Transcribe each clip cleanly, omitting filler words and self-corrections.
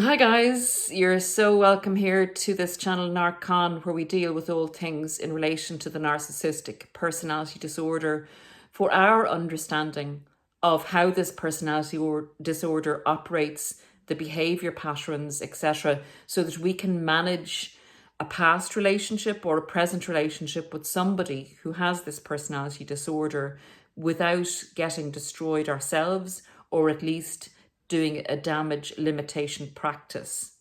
Hi guys, you're so welcome here to this channel narcscon, where we deal with all things in relation to the narcissistic personality disorder for our understanding of how this personality disorder operates, the behavior patterns, etc., so that we can manage a past relationship or a present relationship with somebody who has this personality disorder without getting destroyed ourselves, or at least doing a damage limitation practice.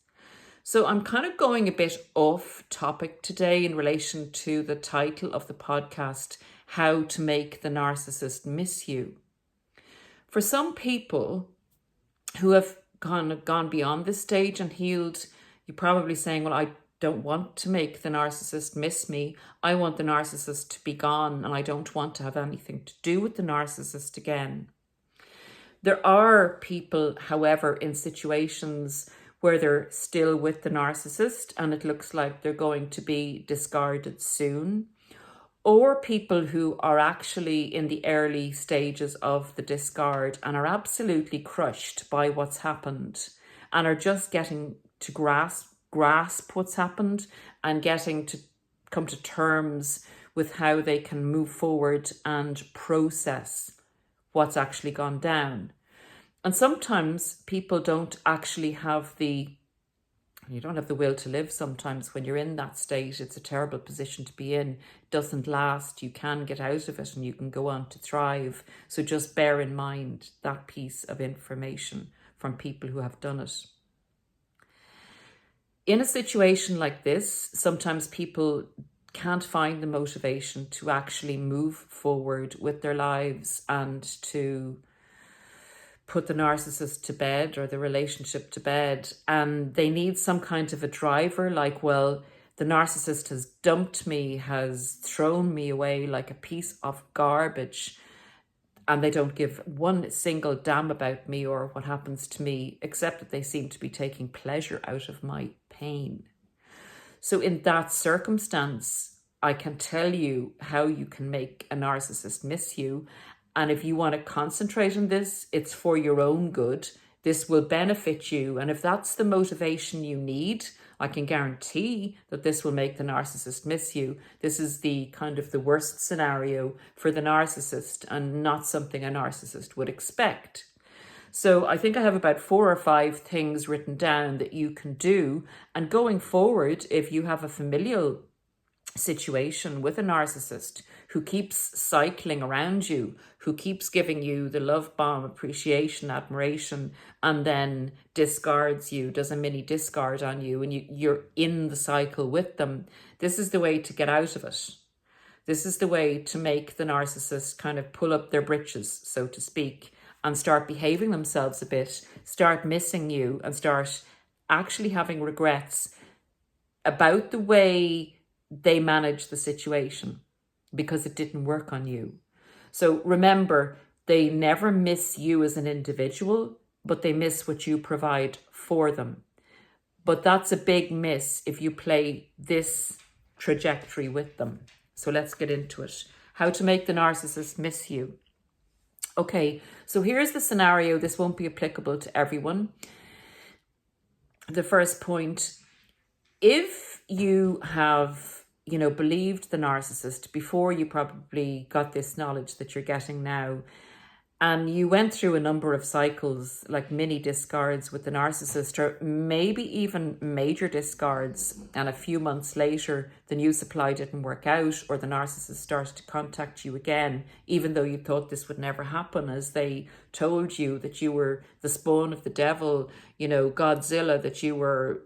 So I'm kind of going a bit off topic today in relation to the title of the podcast, How to Make the Narcissist Miss You. For some people who have gone beyond this stage and healed, you're probably saying, well, I don't want to make the narcissist miss me. I want the narcissist to be gone, and I don't want to have anything to do with the narcissist again. There are people, however, in situations where they're still with the narcissist and it looks like they're going to be discarded soon, or people who are actually in the early stages of the discard and are absolutely crushed by what's happened and are just getting to grasp what's happened and getting to come to terms with how they can move forward and process what's actually gone down. And sometimes people don't actually have you don't have the will to live sometimes when you're in that state. It's a terrible position to be in. It doesn't last. You can get out of it and you can go on to thrive. So just bear in mind that piece of information from people who have done it. In a situation like this, sometimes people can't find the motivation to actually move forward with their lives and to put the narcissist to bed or the relationship to bed. And they need some kind of a driver, like, well, the narcissist has dumped me, has thrown me away like a piece of garbage, and they don't give one single damn about me or what happens to me, except that they seem to be taking pleasure out of my pain. So in that circumstance, I can tell you how you can make a narcissist miss you. And if you want to concentrate on this, it's for your own good. This will benefit you. And if that's the motivation you need, I can guarantee that this will make the narcissist miss you. This is the kind of the worst scenario for the narcissist and not something a narcissist would expect. So I think I have about 4 or 5 things written down that you can do. And going forward, if you have a familial situation with a narcissist who keeps cycling around you, who keeps giving you the love bomb, appreciation, admiration, and then discards you, does a mini discard on you, and you're in the cycle with them, this is the way to get out of it. This is the way to make the narcissist kind of pull up their britches, so to speak, and start behaving themselves a bit, start missing you, and start actually having regrets about the way they manage the situation because it didn't work on you. So remember, they never miss you as an individual, but they miss what you provide for them. But that's a big miss if you play this trajectory with them. So let's get into it. How to make the narcissist miss you. Okay, so here's the scenario. This won't be applicable to everyone. The first point, if you have believed the narcissist before you probably got this knowledge that you're getting now, and you went through a number of cycles, like mini discards with the narcissist, or maybe even major discards, and a few months later, the new supply didn't work out, or the narcissist started to contact you again, even though you thought this would never happen, as they told you that you were the spawn of the devil, Godzilla, that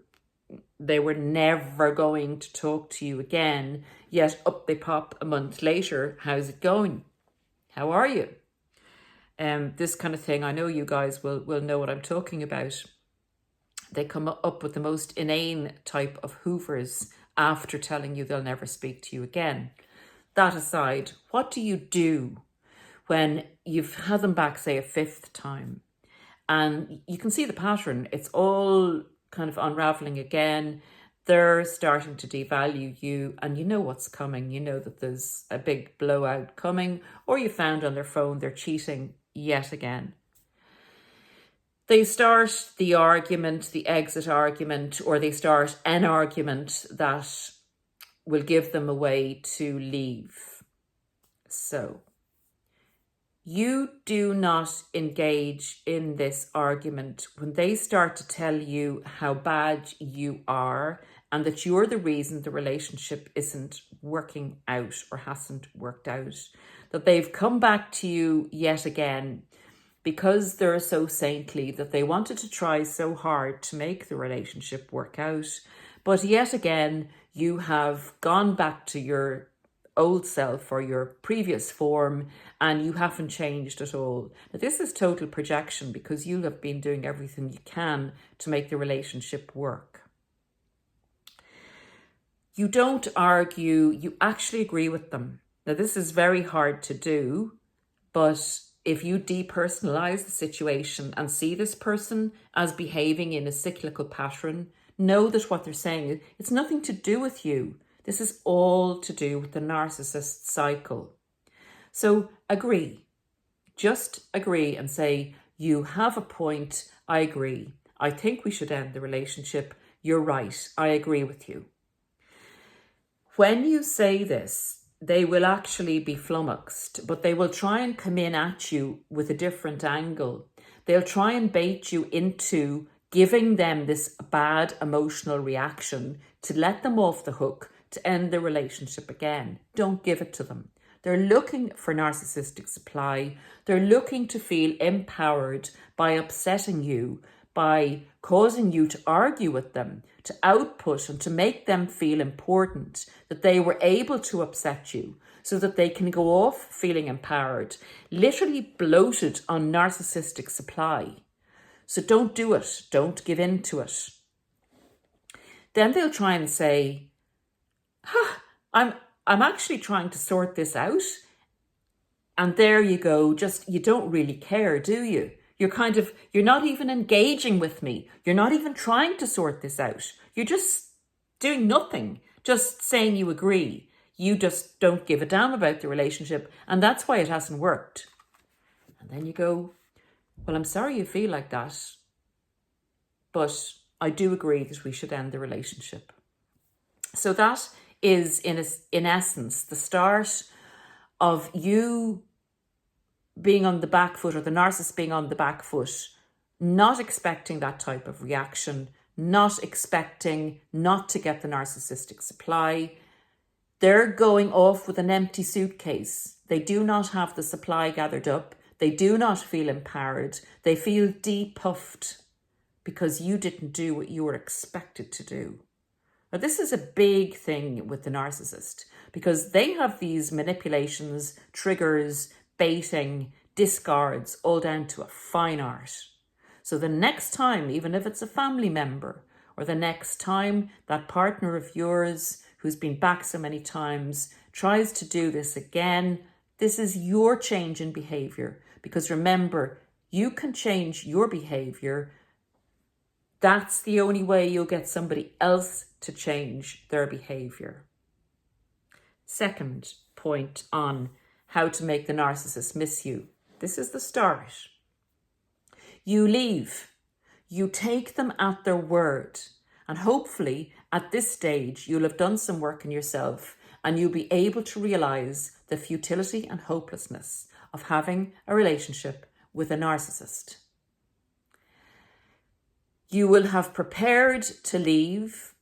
they were never going to talk to you again, yet up they pop a month later. How's it going? How are you? This kind of thing, I know you guys will know what I'm talking about. They come up with the most inane type of hoovers after telling you they'll never speak to you again. That aside, what do you do when you've had them back, say, a 5th time? And you can see the pattern. It's all kind of unraveling again. They're starting to devalue you, and you know what's coming. You know that there's a big blowout coming, or you found on their phone they're cheating yet again. They start the argument, the exit argument, or they start an argument that will give them a way to leave. So you do not engage in this argument when they start to tell you how bad you are and that you're the reason the relationship isn't working out or hasn't worked out. That they've come back to you yet again because they're so saintly that they wanted to try so hard to make the relationship work out. But yet again, you have gone back to your old self or your previous form and you haven't changed at all. Now, this is total projection because you have been doing everything you can to make the relationship work. You don't argue, you actually agree with them. Now, this is very hard to do, but if you depersonalize the situation and see this person as behaving in a cyclical pattern, know that what they're saying, it's nothing to do with you. This is all to do with the narcissist cycle. So agree. Just agree and say, you have a point. I agree. I think we should end the relationship. You're right. I agree with you. When you say this, they will actually be flummoxed, but they will try and come in at you with a different angle. They'll try and bait you into giving them this bad emotional reaction to let them off the hook to end the relationship again. Don't give it to them. They're looking for narcissistic supply. They're looking to feel empowered by upsetting you, by causing you to argue with them, to output and to make them feel important, that they were able to upset you so that they can go off feeling empowered, literally bloated on narcissistic supply. So don't do it. Don't give in to it. Then they'll try and say, I'm actually trying to sort this out. And there you go. Just, you don't really care, do you? You're not even engaging with me. You're not even trying to sort this out. You're just doing nothing, just saying you agree. You just don't give a damn about the relationship. And that's why it hasn't worked. And then you go, well, I'm sorry you feel like that, but I do agree that we should end the relationship. So that is, in essence, the start of you being on the back foot, or the narcissist being on the back foot, not expecting that type of reaction, not expecting not to get the narcissistic supply. They're going off with an empty suitcase. They do not have the supply gathered up. They do not feel empowered. They feel depuffed because you didn't do what you were expected to do. Now, this is a big thing with the narcissist because they have these manipulations, triggers, baiting, discards, all down to a fine art. So the next time, even if it's a family member, or the next time that partner of yours who's been back so many times tries to do this again, this is your change in behavior. Because remember, you can change your behavior. That's the only way you'll get somebody else to change their behavior. Second point on how to make the narcissist miss you. This is the start. You leave. You take them at their word. And hopefully at this stage, you'll have done some work in yourself and you'll be able to realize the futility and hopelessness of having a relationship with a narcissist. You will have prepared to leave,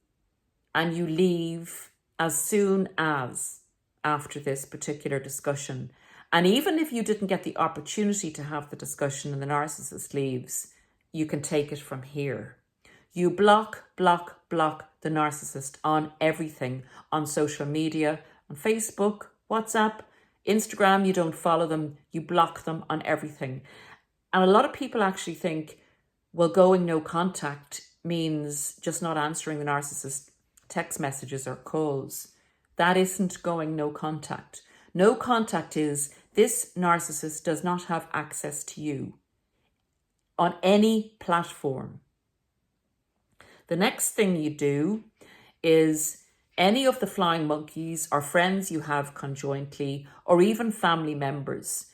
and you leave as soon as after this particular discussion. And even if you didn't get the opportunity to have the discussion and the narcissist leaves, you can take it from here. You block the narcissist on everything, on social media, on Facebook, WhatsApp, Instagram. You don't follow them, you block them on everything. And a lot of people actually think, well, going no contact means just not answering the narcissist text messages or calls. That isn't going no contact. No contact is this narcissist does not have access to you on any platform. The next thing you do is any of the flying monkeys or friends you have conjointly, or even family members,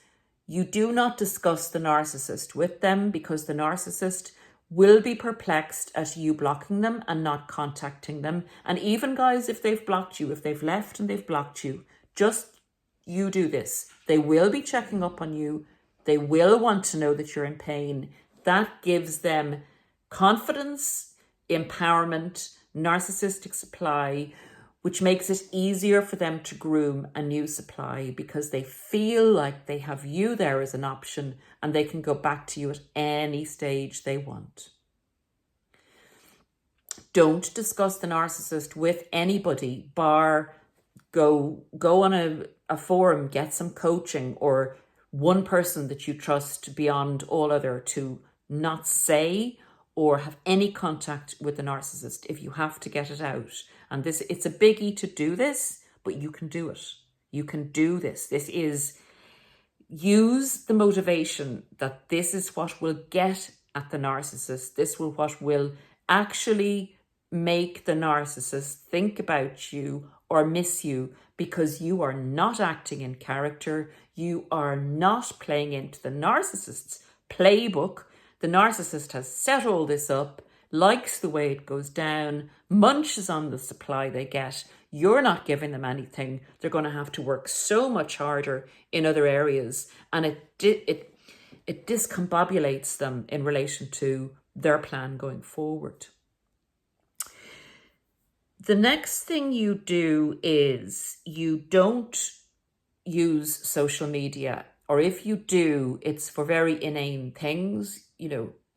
You do not discuss the narcissist with them, because the narcissist will be perplexed at you blocking them and not contacting them. And even, guys, if they've blocked you, if they've left and they've blocked you, just you do this. They will be checking up on you. They will want to know that you're in pain. That gives them confidence, empowerment, narcissistic supply, which makes it easier for them to groom a new supply, because they feel like they have you there as an option and they can go back to you at any stage they want. Don't discuss the narcissist with anybody, bar go on a forum, get some coaching, or one person that you trust beyond all other to not say or have any contact with the narcissist if you have to get it out. And it's a biggie to do this, but you can do it. You can do this. This is, use the motivation that this is what will get at the narcissist. This will what will actually make the narcissist think about you or miss you, because you are not acting in character. You are not playing into the narcissist's playbook. The narcissist has set all this up, likes the way it goes down, munches on the supply they get. You're not giving them anything. They're going to have to work so much harder in other areas, and it discombobulates them in relation to their plan going forward. The next thing you do is you don't use social media, or if you do, it's for very inane things,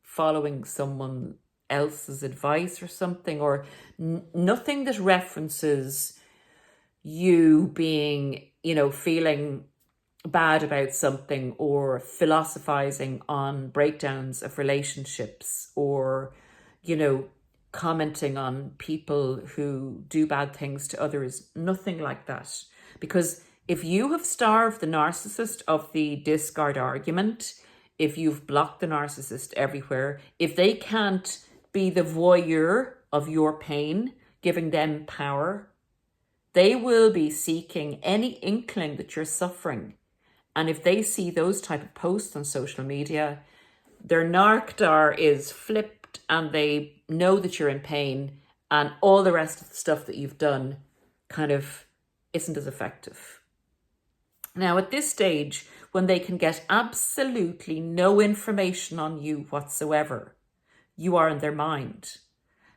following someone else's advice or something, or nothing that references you being, feeling bad about something, or philosophizing on breakdowns of relationships, or, commenting on people who do bad things to others. Nothing like that. Because if you have starved the narcissist of the discard argument, if you've blocked the narcissist everywhere, if they can't be the voyeur of your pain, giving them power, they will be seeking any inkling that you're suffering. And if they see those type of posts on social media, their narcdar is flipped and they know that you're in pain, and all the rest of the stuff that you've done kind of isn't as effective. Now, at this stage, when they can get absolutely no information on you whatsoever, you are in their mind,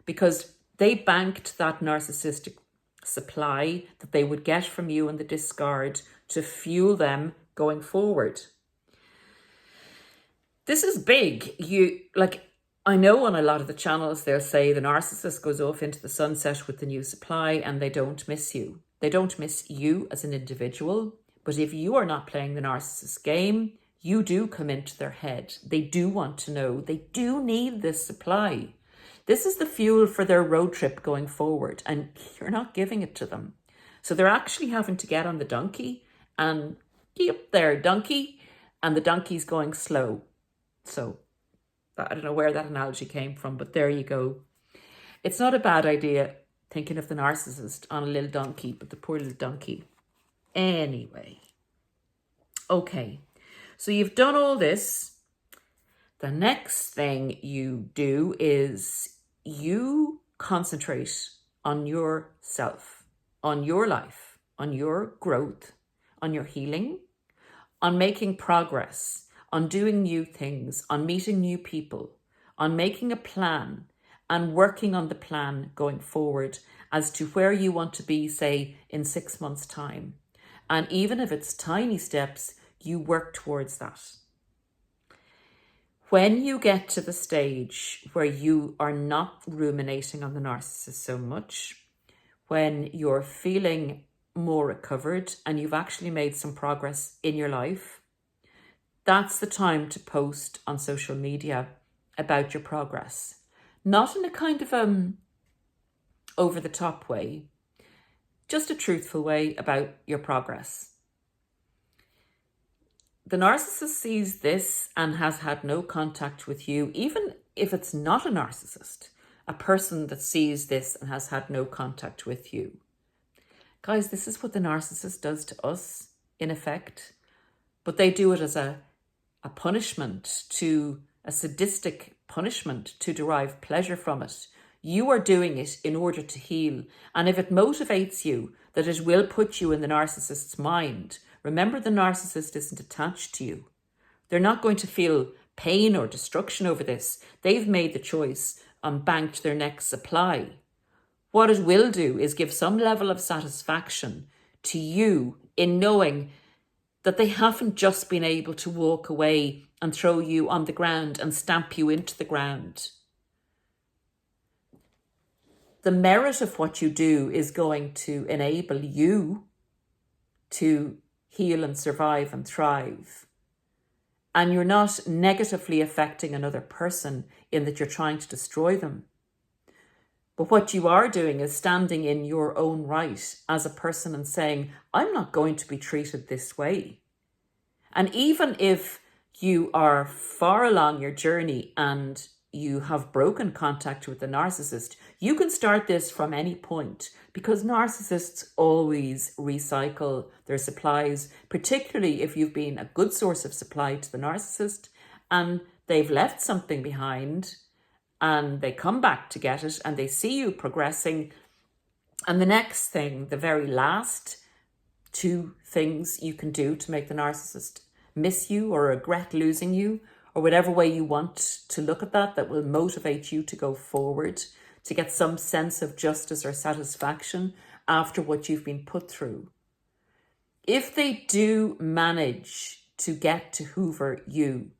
because they banked that narcissistic supply that they would get from you in the discard to fuel them going forward. This is big. I know on a lot of the channels, they'll say the narcissist goes off into the sunset with the new supply and they don't miss you. They don't miss you as an individual. But if you are not playing the narcissist game, you do come into their head. They do want to know. They do need this supply. This is the fuel for their road trip going forward, and you're not giving it to them. So they're actually having to get on the donkey and get up there, donkey, and the donkey's going slow. So I don't know where that analogy came from, but there you go. It's not a bad idea thinking of the narcissist on a little donkey, but the poor little donkey. Anyway. Okay. So you've done all this. The next thing you do is you concentrate on yourself, on your life, on your growth, on your healing, on making progress, on doing new things, on meeting new people, on making a plan and working on the plan going forward as to where you want to be, say, in 6 months' time. And even if it's tiny steps, you work towards that. When you get to the stage where you are not ruminating on the narcissist so much, when you're feeling more recovered and you've actually made some progress in your life, that's the time to post on social media about your progress. Not in a kind of over-the-top way, just a truthful way about your progress. The narcissist sees this and has had no contact with you, even if it's not a narcissist, a person that sees this and has had no contact with you. Guys, this is what the narcissist does to us, in effect. but they do it as a punishment, a sadistic punishment to derive pleasure from it. You are doing it in order to heal. And if it motivates you, that it will put you in the narcissist's mind, remember the narcissist isn't attached to you. They're not going to feel pain or destruction over this. They've made the choice and banked their next supply. What it will do is give some level of satisfaction to you in knowing that they haven't just been able to walk away and throw you on the ground and stamp you into the ground. The merit of what you do is going to enable you to heal and survive and thrive. And you're not negatively affecting another person in that you're trying to destroy them. But what you are doing is standing in your own right as a person and saying, I'm not going to be treated this way. And even if you are far along your journey and you have broken contact with the narcissist, you can start this from any point, because narcissists always recycle their supplies, particularly if you've been a good source of supply to the narcissist and they've left something behind and they come back to get it and they see you progressing. And the next thing, the very last two things you can do to make the narcissist miss you or regret losing you, or whatever way you want to look at that will motivate you to go forward, to get some sense of justice or satisfaction after what you've been put through. If they do manage to get to hoover you,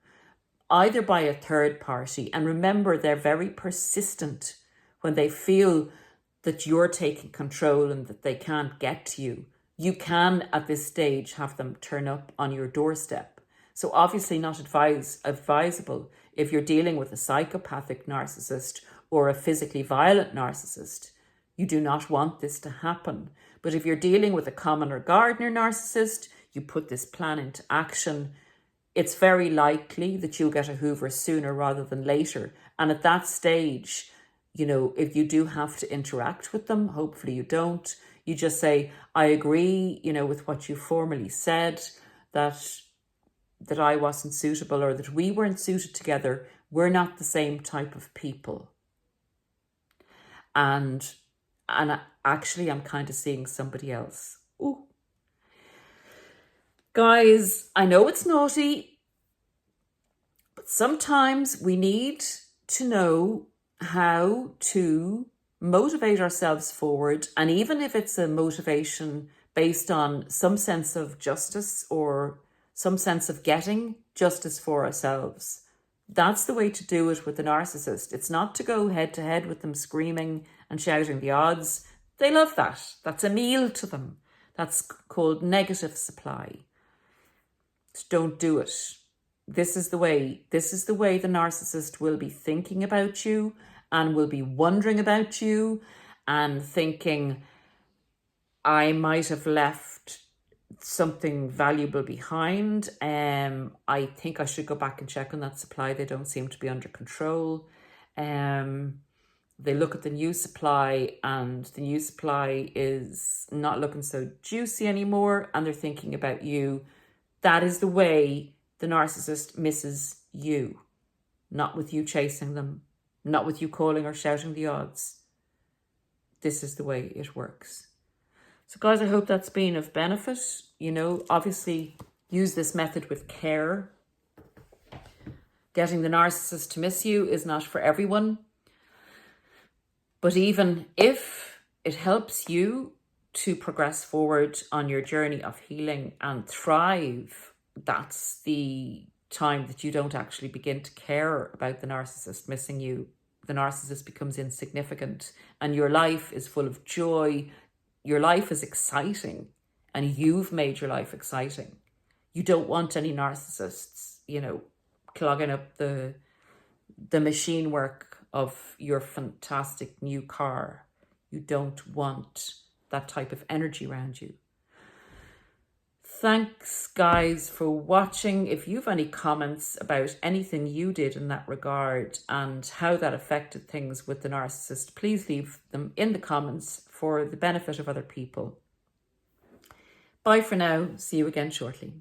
either by a third party, and remember they're very persistent when they feel that you're taking control and that they can't get to you, you can at this stage have them turn up on your doorstep. So obviously not advisable if you're dealing with a psychopathic narcissist or a physically violent narcissist. You do not want this to happen. But if you're dealing with a common or gardener narcissist, you put this plan into action, it's very likely that you'll get a hoover sooner rather than later. And at that stage, if you do have to interact with them, hopefully you don't, you just say, I agree, with what you formerly said, that I wasn't suitable or that we weren't suited together. We're not the same type of people. And actually, I'm kind of seeing somebody else. Ooh. Guys, I know it's naughty, but sometimes we need to know how to motivate ourselves forward. And even if it's a motivation based on some sense of justice or some sense of getting justice for ourselves, that's the way to do it with the narcissist. It's not to go head to head with them screaming and shouting the odds. They love that. That's a meal to them. That's called negative supply. So don't do it. This is the way the narcissist will be thinking about you and will be wondering about you and thinking, I might have left something valuable behind. I think I should go back and check on that supply. They don't seem to be under control. They look at the new supply and the new supply is not looking so juicy anymore, and they're thinking about you. That is the way the narcissist misses you, not with you chasing them, not with you calling or shouting the odds. This is the way it works. So guys, I hope that's been of benefit. Obviously use this method with care. Getting the narcissist to miss you is not for everyone. But even if it helps you to progress forward on your journey of healing and thrive, that's the time that you don't actually begin to care about the narcissist missing you. The narcissist becomes insignificant and your life is full of joy. Your life is exciting and you've made your life exciting. You don't want any narcissists, clogging up the machine work of your fantastic new car. You don't want that type of energy around you. Thanks, guys, for watching. If you have any comments about anything you did in that regard and how that affected things with the narcissist, please leave them in the comments for the benefit of other people. Bye for now. See you again shortly.